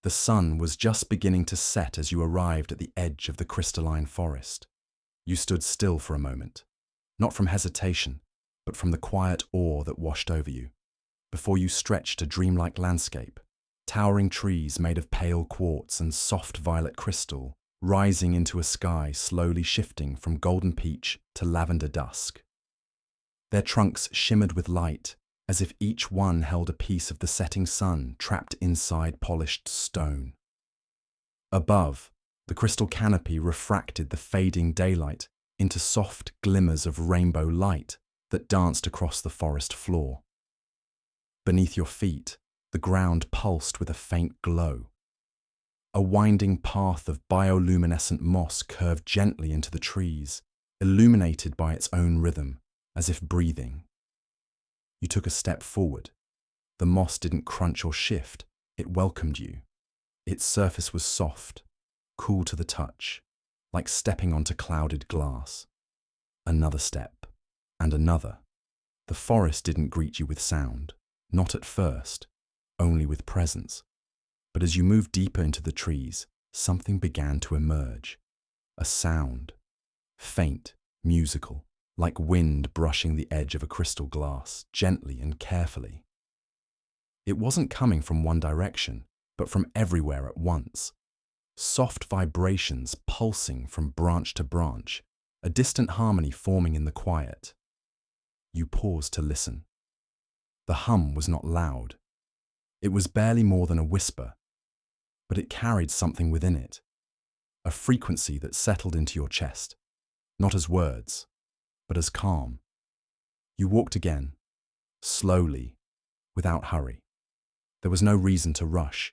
The sun was just beginning to set as you arrived at the edge of the crystalline forest. You stood still for a moment, not from hesitation, but from the quiet awe that washed over you. Before you stretched a dreamlike landscape, towering trees made of pale quartz and soft violet crystal, rising into a sky slowly shifting from golden peach to lavender dusk. Their trunks shimmered with light, as if each one held a piece of the setting sun trapped inside polished stone. Above, the crystal canopy refracted the fading daylight into soft glimmers of rainbow light that danced across the forest floor. Beneath your feet, the ground pulsed with a faint glow. A winding path of bioluminescent moss curved gently into the trees, illuminated by its own rhythm, as if breathing. You took a step forward. The moss didn't crunch or shift, it welcomed you. Its surface was soft, cool to the touch, like stepping onto clouded glass. Another step, and another. The forest didn't greet you with sound, not at first, only with presence. But as you moved deeper into the trees, something began to emerge. A sound, faint, musical, like wind brushing the edge of a crystal glass, gently and carefully. It wasn't coming from one direction, but from everywhere at once. Soft vibrations pulsing from branch to branch, a distant harmony forming in the quiet. You paused to listen. The hum was not loud. It was barely more than a whisper, but it carried something within it, a frequency that settled into your chest, not as words, but as calm. You walked again, slowly, without hurry. There was no reason to rush.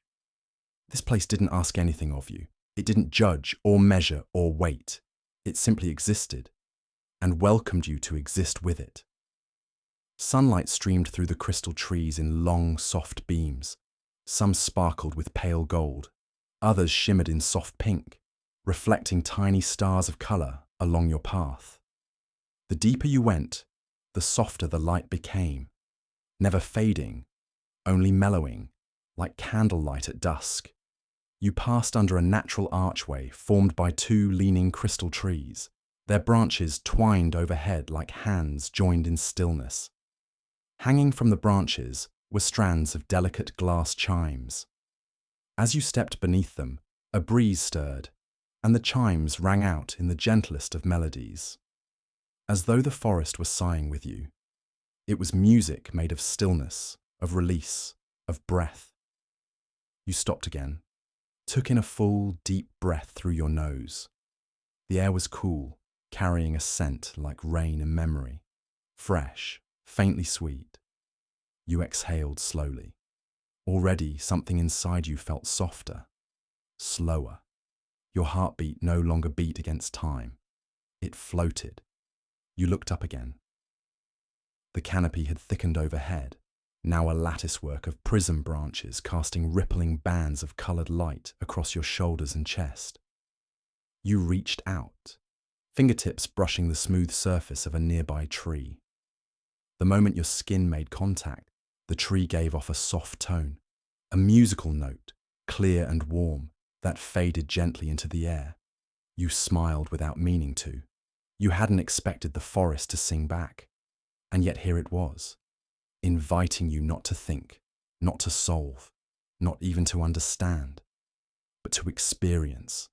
This place didn't ask anything of you. It didn't judge or measure or wait. It simply existed and welcomed you to exist with it. Sunlight streamed through the crystal trees in long, soft beams. Some sparkled with pale gold. Others shimmered in soft pink, reflecting tiny stars of color along your path. The deeper you went, the softer the light became, never fading, only mellowing, like candlelight at dusk. You passed under a natural archway formed by two leaning crystal trees, their branches twined overhead like hands joined in stillness. Hanging from the branches were strands of delicate glass chimes. As you stepped beneath them, a breeze stirred, and the chimes rang out in the gentlest of melodies. As though the forest was sighing with you. It was music made of stillness, of release, of breath. You stopped again, took in a full, deep breath through your nose. The air was cool, carrying a scent like rain in memory, fresh, faintly sweet. You exhaled slowly. Already something inside you felt softer, slower. Your heartbeat no longer beat against time. It floated. You looked up again. The canopy had thickened overhead, now a latticework of prism branches casting rippling bands of coloured light across your shoulders and chest. You reached out, fingertips brushing the smooth surface of a nearby tree. The moment your skin made contact, the tree gave off a soft tone, a musical note, clear and warm, that faded gently into the air. You smiled without meaning to. You hadn't expected the forest to sing back, and yet here it was, inviting you not to think, not to solve, not even to understand, but to experience,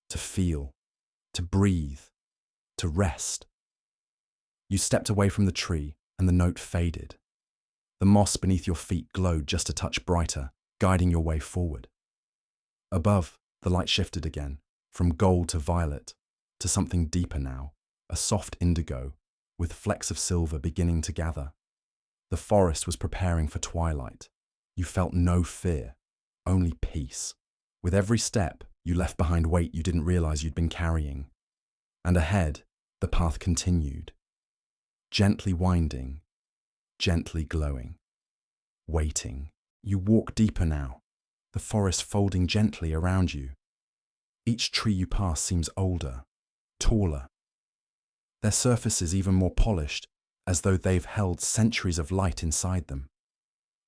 to feel, to breathe, to rest. You stepped away from the tree, and the note faded. The moss beneath your feet glowed just a touch brighter, guiding your way forward. Above, the light shifted again, from gold to violet, to something deeper now, a soft indigo, with flecks of silver beginning to gather. The forest was preparing for twilight. You felt no fear, only peace. With every step, you left behind weight you didn't realize you'd been carrying. And ahead, the path continued, gently winding, gently glowing, waiting. You walk deeper now, the forest folding gently around you. Each tree you pass seems older, taller. Their surfaces even more polished, as though they've held centuries of light inside them.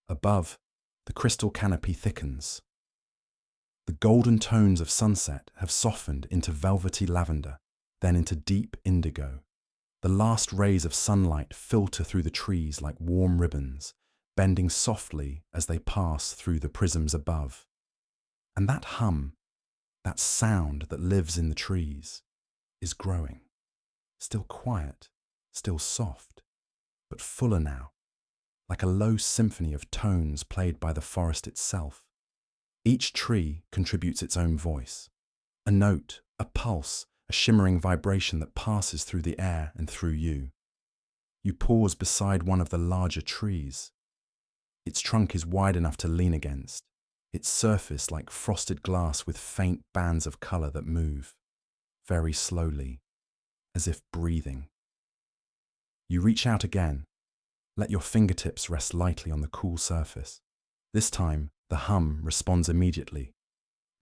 Above, the crystal canopy thickens. The golden tones of sunset have softened into velvety lavender, then into deep indigo. The last rays of sunlight filter through the trees like warm ribbons, bending softly as they pass through the prisms above. And that hum, that sound that lives in the trees, is growing. Still quiet, still soft, but fuller now, like a low symphony of tones played by the forest itself. Each tree contributes its own voice, a note, a pulse, a shimmering vibration that passes through the air and through you. You pause beside one of the larger trees. Its trunk is wide enough to lean against, its surface like frosted glass with faint bands of color that move, very slowly, as if breathing. You reach out again, let your fingertips rest lightly on the cool surface. This time, the hum responds immediately,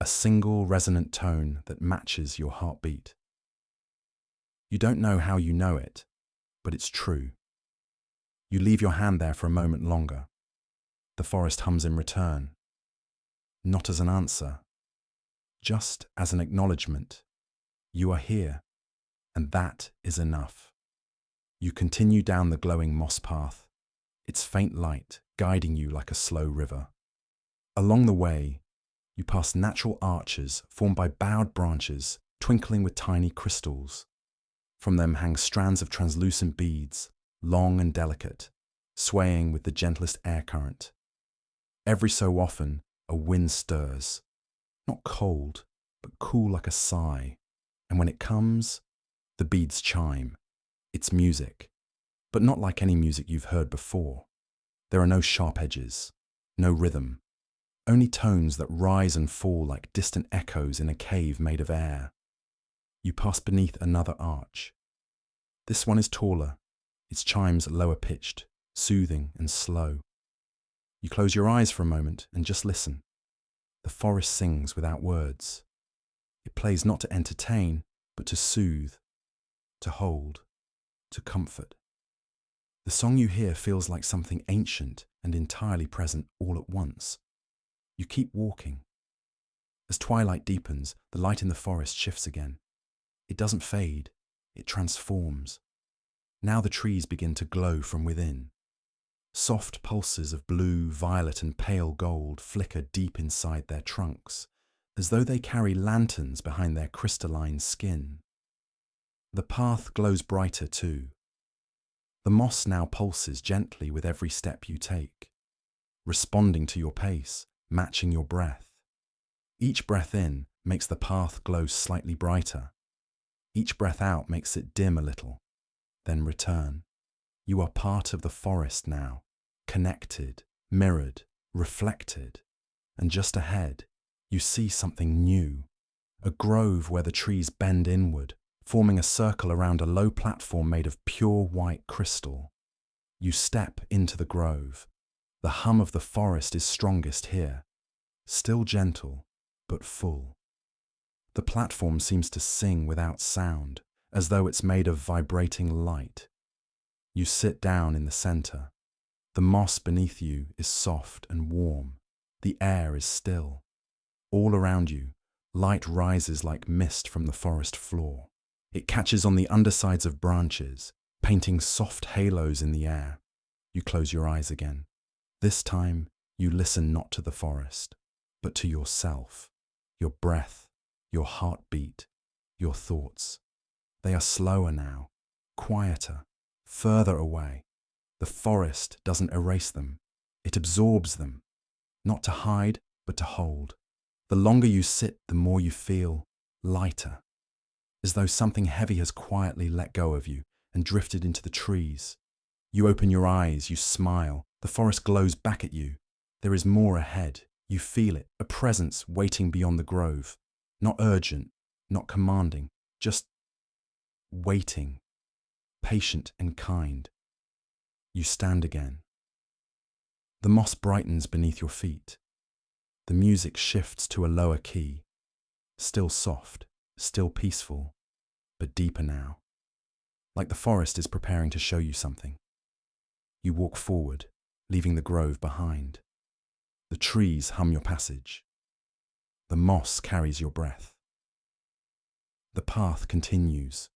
a single resonant tone that matches your heartbeat. You don't know how you know it, but it's true. You leave your hand there for a moment longer. The forest hums in return, not as an answer, just as an acknowledgement. You are here, and that is enough. You continue down the glowing moss path, its faint light guiding you like a slow river. Along the way, you pass natural arches formed by bowed branches twinkling with tiny crystals. From them hang strands of translucent beads, long and delicate, swaying with the gentlest air current. Every so often, a wind stirs, not cold, but cool like a sigh, and when it comes, the beads chime. It's music, but not like any music you've heard before. There are no sharp edges, no rhythm, only tones that rise and fall like distant echoes in a cave made of air. You pass beneath another arch. This one is taller, its chimes lower pitched, soothing and slow. You close your eyes for a moment and just listen. The forest sings without words. It plays not to entertain, but to soothe, to hold, to comfort. The song you hear feels like something ancient and entirely present all at once. You keep walking. As twilight deepens, the light in the forest shifts again. It doesn't fade, it transforms. Now the trees begin to glow from within. Soft pulses of blue, violet and pale gold flicker deep inside their trunks, as though they carry lanterns behind their crystalline skin. The path glows brighter too. The moss now pulses gently with every step you take, responding to your pace, matching your breath. Each breath in makes the path glow slightly brighter. Each breath out makes it dim a little, then return. You are part of the forest now, connected, mirrored, reflected. And just ahead, you see something new, a grove where the trees bend inward, forming a circle around a low platform made of pure white crystal. You step into the grove. The hum of the forest is strongest here, still gentle, but full. The platform seems to sing without sound, as though it's made of vibrating light. You sit down in the center. The moss beneath you is soft and warm. The air is still. All around you, light rises like mist from the forest floor. It catches on the undersides of branches, painting soft halos in the air. You close your eyes again. This time, you listen not to the forest, but to yourself, your breath, your heartbeat, your thoughts. They are slower now, quieter, further away. The forest doesn't erase them. It absorbs them, not to hide, but to hold. The longer you sit, the more you feel lighter, as though something heavy has quietly let go of you and drifted into the trees. You open your eyes, you smile. The forest glows back at you. There is more ahead. You feel it, a presence waiting beyond the grove. Not urgent, not commanding, just waiting, patient and kind. You stand again. The moss brightens beneath your feet. The music shifts to a lower key, still soft, still peaceful, but deeper now, like the forest is preparing to show you something. You walk forward, leaving the grove behind. The trees hum your passage. The moss carries your breath. The path continues,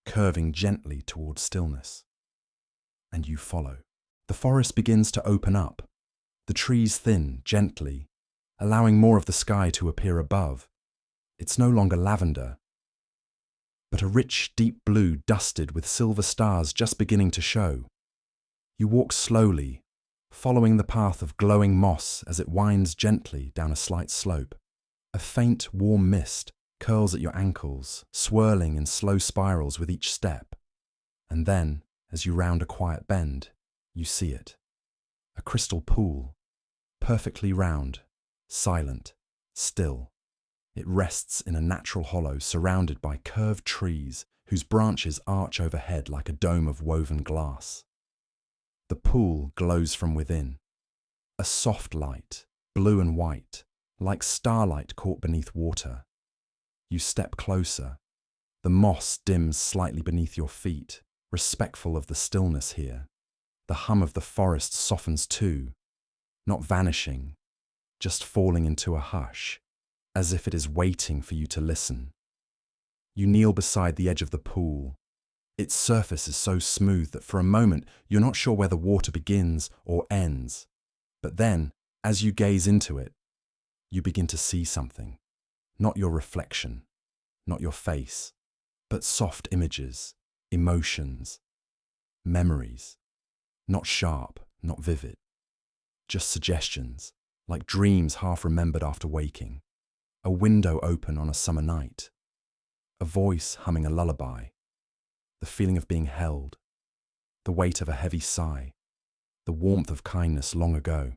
curving gently towards stillness. And you follow. The forest begins to open up. The trees thin gently, allowing more of the sky to appear above. It's no longer lavender, but a rich, deep blue dusted with silver stars just beginning to show. You walk slowly, following the path of glowing moss as it winds gently down a slight slope. A faint, warm mist curls at your ankles, swirling in slow spirals with each step. And then, as you round a quiet bend, you see it. A crystal pool, perfectly round, silent, still. It rests in a natural hollow surrounded by curved trees whose branches arch overhead like a dome of woven glass. The pool glows from within. A soft light, blue and white, like starlight caught beneath water. You step closer. The moss dims slightly beneath your feet, respectful of the stillness here. The hum of the forest softens too, not vanishing, just falling into a hush, as if it is waiting for you to listen. You kneel beside the edge of the pool. Its surface is so smooth that for a moment you're not sure where the water begins or ends. But then, as you gaze into it, you begin to see something. Not your reflection, not your face, but soft images, emotions, memories. Not sharp, not vivid. Just suggestions, like dreams half remembered after waking. A window open on a summer night. A voice humming a lullaby. The feeling of being held. The weight of a heavy sigh. The warmth of kindness long ago.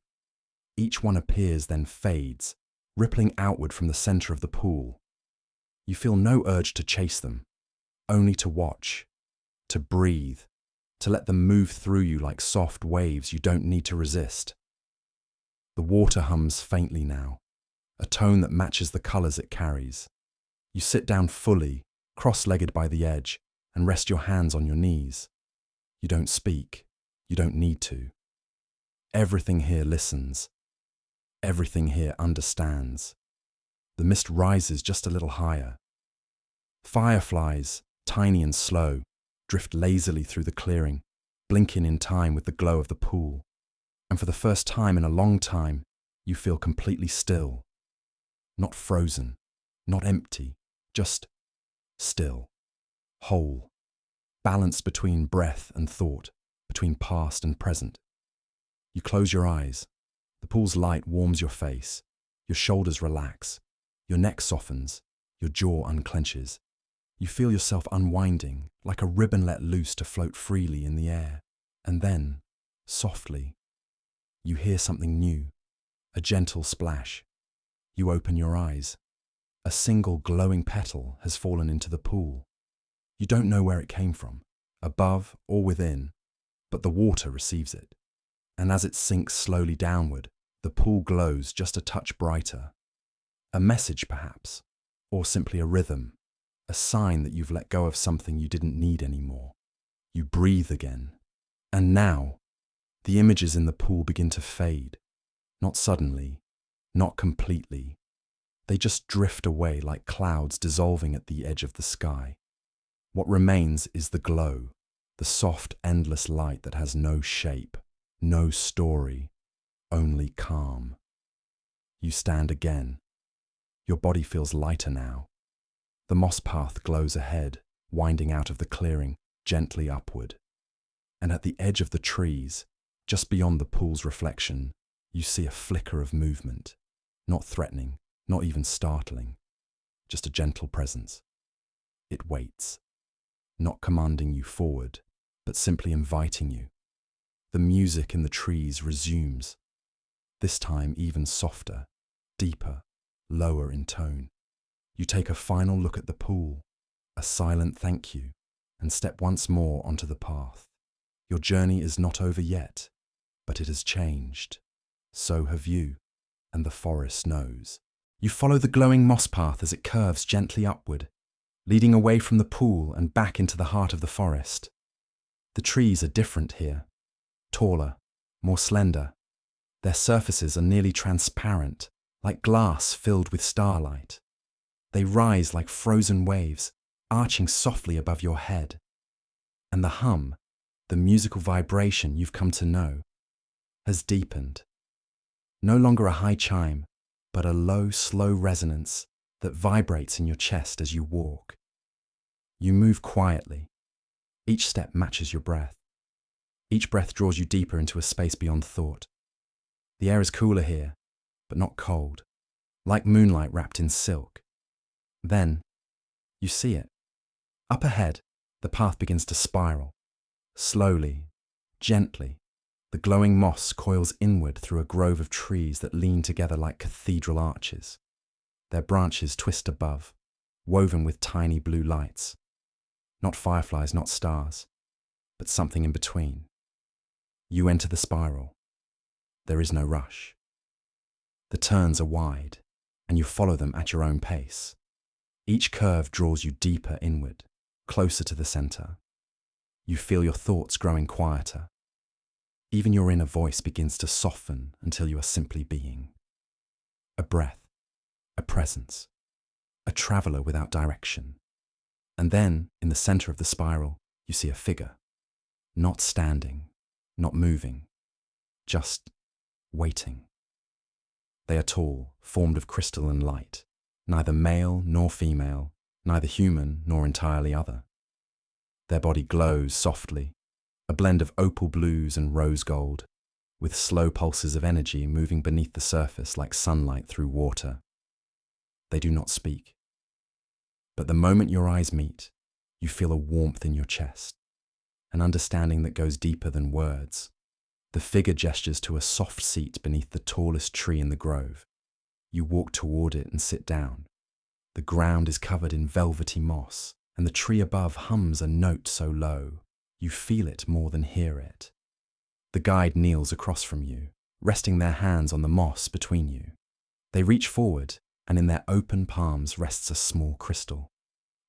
Each one appears, then fades, rippling outward from the center of the pool. You feel no urge to chase them, only to watch, to breathe, to let them move through you like soft waves you don't need to resist. The water hums faintly now, a tone that matches the colors it carries. You sit down fully, cross-legged by the edge, and rest your hands on your knees. You don't speak. You don't need to. Everything here listens. Everything here understands. The mist rises just a little higher. Fireflies, tiny and slow, drift lazily through the clearing, blinking in time with the glow of the pool. And for the first time in a long time, you feel completely still. Not frozen, not empty, just still, whole, balanced between breath and thought, between past and present. You close your eyes. The pool's light warms your face. Your shoulders relax. Your neck softens. Your jaw unclenches. You feel yourself unwinding, like a ribbon let loose to float freely in the air. And then, softly, you hear something new, a gentle splash. You open your eyes. A single glowing petal has fallen into the pool. You don't know where it came from, above or within, but the water receives it. And as it sinks slowly downward, the pool glows just a touch brighter. A message, perhaps, or simply a rhythm, a sign that you've let go of something you didn't need anymore. You breathe again. And now, the images in the pool begin to fade. Not suddenly, not completely. They just drift away like clouds dissolving at the edge of the sky. What remains is the glow, the soft, endless light that has no shape, no story, only calm. You stand again. Your body feels lighter now. The moss path glows ahead, winding out of the clearing, gently upward. And at the edge of the trees, just beyond the pool's reflection, you see a flicker of movement, not threatening, not even startling, just a gentle presence. It waits, not commanding you forward, but simply inviting you. The music in the trees resumes, this time even softer, deeper, lower in tone. You take a final look at the pool, a silent thank you, and step once more onto the path. Your journey is not over yet, but it has changed. So have you, and the forest knows. You follow the glowing moss path as it curves gently upward, leading away from the pool and back into the heart of the forest. The trees are different here, taller, more slender. Their surfaces are nearly transparent, like glass filled with starlight. They rise like frozen waves, arching softly above your head. And the hum, the musical vibration you've come to know, has deepened. No longer a high chime, but a low, slow resonance that vibrates in your chest as you walk. You move quietly. Each step matches your breath. Each breath draws you deeper into a space beyond thought. The air is cooler here, but not cold, like moonlight wrapped in silk. Then, you see it. Up ahead, the path begins to spiral. Slowly, gently, the glowing moss coils inward through a grove of trees that lean together like cathedral arches. Their branches twist above, woven with tiny blue lights. Not fireflies, not stars, but something in between. You enter the spiral. There is no rush. The turns are wide, and you follow them at your own pace. Each curve draws you deeper inward, closer to the center. You feel your thoughts growing quieter. Even your inner voice begins to soften until you are simply being. A breath, a presence, a traveler without direction. And then, in the center of the spiral, you see a figure. Not standing, not moving, just waiting. They are tall, formed of crystalline light, neither male nor female, neither human nor entirely other. Their body glows softly, a blend of opal blues and rose gold, with slow pulses of energy moving beneath the surface like sunlight through water. They do not speak. But the moment your eyes meet, you feel a warmth in your chest, an understanding that goes deeper than words. The figure gestures to a soft seat beneath the tallest tree in the grove. You walk toward it and sit down. The ground is covered in velvety moss, and the tree above hums a note so low, you feel it more than hear it. The guide kneels across from you, resting their hands on the moss between you. They reach forward, and in their open palms rests a small crystal,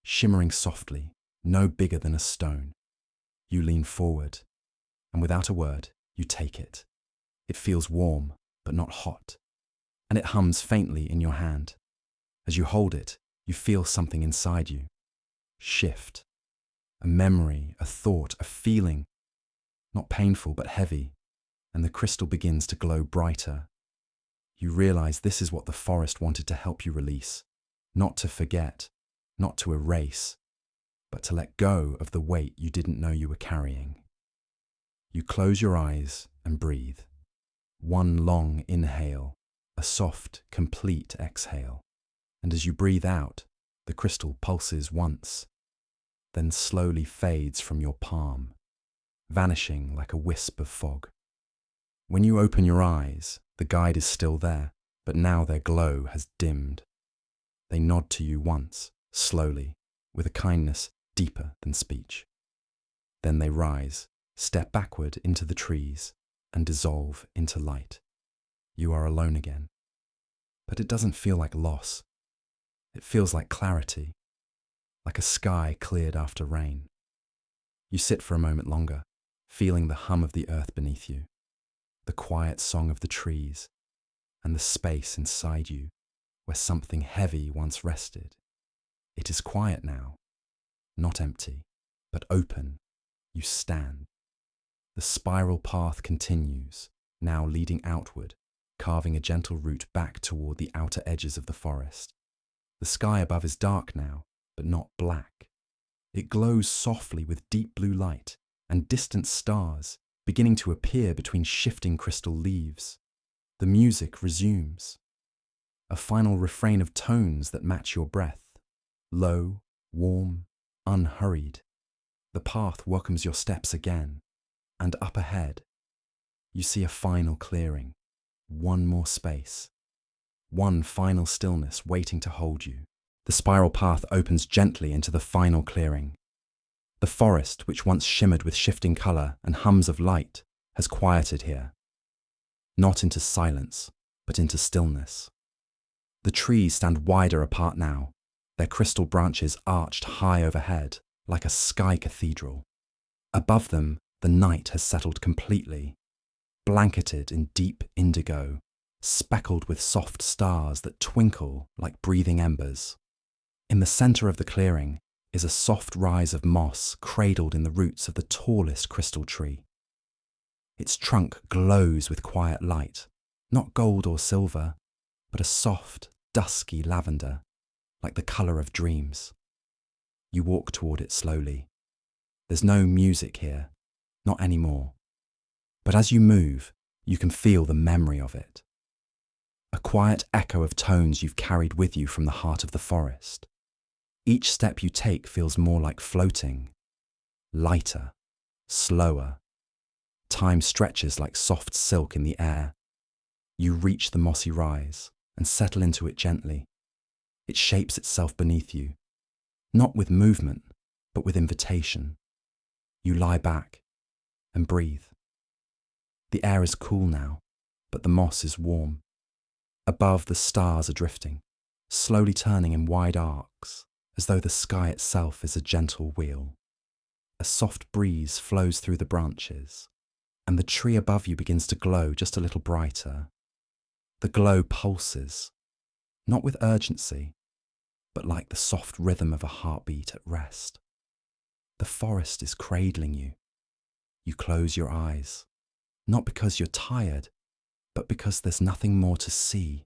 shimmering softly, no bigger than a stone. You lean forward, and without a word, you take it. It feels warm, but not hot, and it hums faintly in your hand. As you hold it, you feel something inside you shift. A memory, a thought, a feeling, not painful but heavy, and the crystal begins to glow brighter. You realize this is what the forest wanted to help you release, not to forget, not to erase, but to let go of the weight you didn't know you were carrying. You close your eyes and breathe. One long inhale, a soft, complete exhale. And as you breathe out, the crystal pulses once, then slowly fades from your palm, vanishing like a wisp of fog. When you open your eyes, the guide is still there, but now their glow has dimmed. They nod to you once, slowly, with a kindness deeper than speech. Then they rise, step backward into the trees, and dissolve into light. You are alone again. But it doesn't feel like loss. It feels like clarity, like a sky cleared after rain. You sit for a moment longer, feeling the hum of the earth beneath you, the quiet song of the trees, and the space inside you where something heavy once rested. It is quiet now, not empty, but open. You stand. The spiral path continues, now leading outward, carving a gentle route back toward the outer edges of the forest. The sky above is dark now, but not black. It glows softly with deep blue light and distant stars beginning to appear between shifting crystal leaves. The music resumes. A final refrain of tones that match your breath. Low, warm, unhurried. The path welcomes your steps again, and up ahead, you see a final clearing, one more space, one final stillness waiting to hold you. The spiral path opens gently into the final clearing. The forest, which once shimmered with shifting color and hums of light, has quieted here. Not into silence, but into stillness. The trees stand wider apart now, their crystal branches arched high overhead, like a sky cathedral. Above them, the night has settled completely, blanketed in deep indigo, speckled with soft stars that twinkle like breathing embers. In the center of the clearing is a soft rise of moss cradled in the roots of the tallest crystal tree. Its trunk glows with quiet light, not gold or silver, but a soft, dusky lavender, like the color of dreams. You walk toward it slowly. There's no music here, not anymore. But as you move, you can feel the memory of it. A quiet echo of tones you've carried with you from the heart of the forest. Each step you take feels more like floating, lighter, slower. Time stretches like soft silk in the air. You reach the mossy rise and settle into it gently. It shapes itself beneath you, not with movement, but with invitation. You lie back and breathe. The air is cool now, but the moss is warm. Above, the stars are drifting, slowly turning in wide arcs, as though the sky itself is a gentle wheel. A soft breeze flows through the branches, and the tree above you begins to glow just a little brighter. The glow pulses, not with urgency, but like the soft rhythm of a heartbeat at rest. The forest is cradling you. You close your eyes, not because you're tired, but because there's nothing more to see.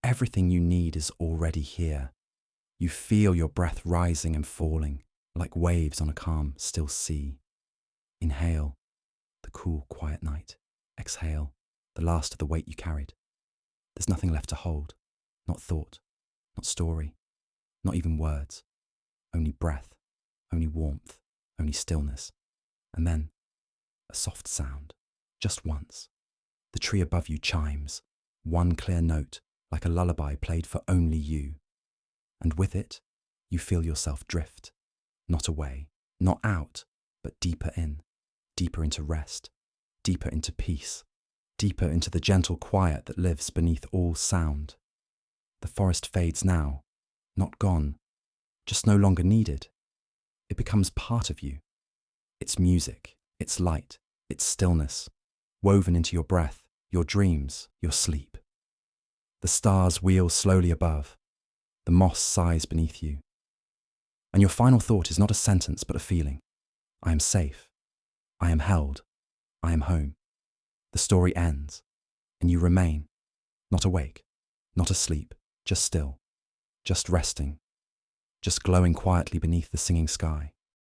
Everything you need is already here. You feel your breath rising and falling, like waves on a calm, still sea. Inhale, the cool, quiet night. Exhale, the last of the weight you carried. There's nothing left to hold, not thought, not story, not even words. Only breath, only warmth, only stillness. And then, a soft sound, just once. The tree above you chimes, one clear note, like a lullaby played for only you. And with it, you feel yourself drift, not away, not out, but deeper in, deeper into rest, deeper into peace, deeper into the gentle quiet that lives beneath all sound. The forest fades now, not gone, just no longer needed. It becomes part of you. Its music, its light, its stillness, woven into your breath, your dreams, your sleep. The stars wheel slowly above. The moss sighs beneath you. And your final thought is not a sentence but a feeling. I am safe. I am held. I am home. The story ends, and you remain, not awake, not asleep, just still, just resting, just glowing quietly beneath the singing sky.